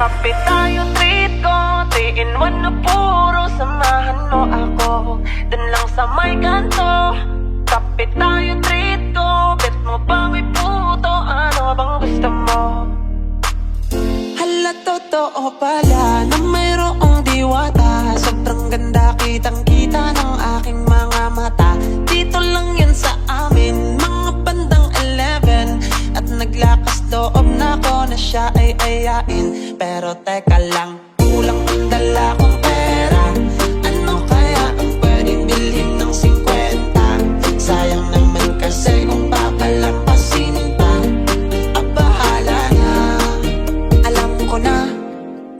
kape tayo, treat ko 3 in 1 na puro, samahan mo ako dun lang sa may kanto. Kape tayo, treat ko, bet mo ba may puto? Ano bang gusto mo? Hala, totoo pala na mayroong diwata. Sobrang ganda, kitang-kita ng aking mga mata. Dito lang yan sa amin, mga bandang 11. At naglakas loob na ko na siya ay ayain. Pero teka lang, kulang ang dala kong pera. Ano kaya ang pwedeng bilhin ng 50? Sayang naman kasi kung papalampasin pa. Bahala na, alam ko na.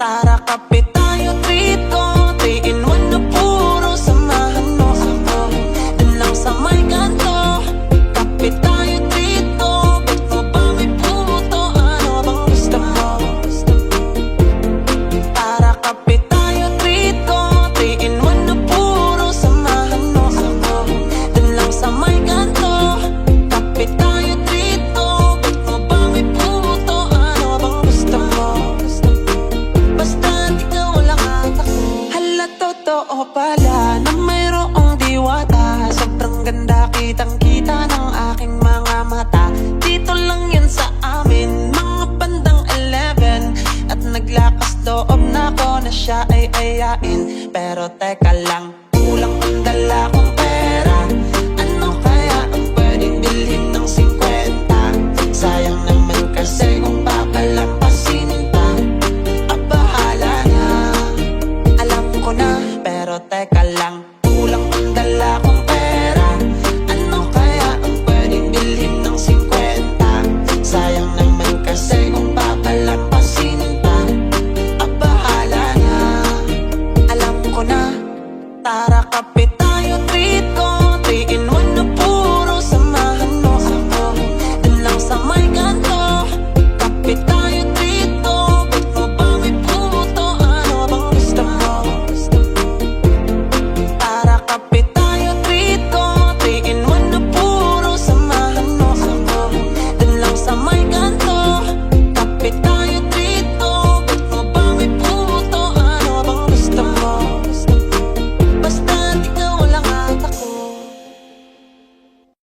Tara, kape tayo, treat ko 3 in 1 na puro, samahan mo ako dun lang sa may kanto. Kape tayo, treat ko, bet mo ba may puto? Ano bang gusto mo? Tara, kape tayo, treat ko 3 in 1 na puro, samahan mo ako dun lang sa may kanto. Kape tayo, treat ko, bet mo ba may puto? Ano bang gusto mo? Basta ikaw lang at ako. Hala, totoo pala na mayroong diwata. Sobrang ganda, kitang-kita ng aking mga mata. Dito lang yan sa amin, mga bandang 11. At naglakas loob na ko na siya ay ayain. Pero teka lang, kulang ang dala kong pera. Ano kaya ang pwedeng bilhin ng 50? Sayang naman kasi kung papalampasin pa. Bahala na, alam ko na. Pero teka lang, kulang ang dala kong pera. Ano kaya ang pwedeng bilhin ng 50? Sayang naman kasi kung papalampasin pa. Bahala na, alam ko na. Tara,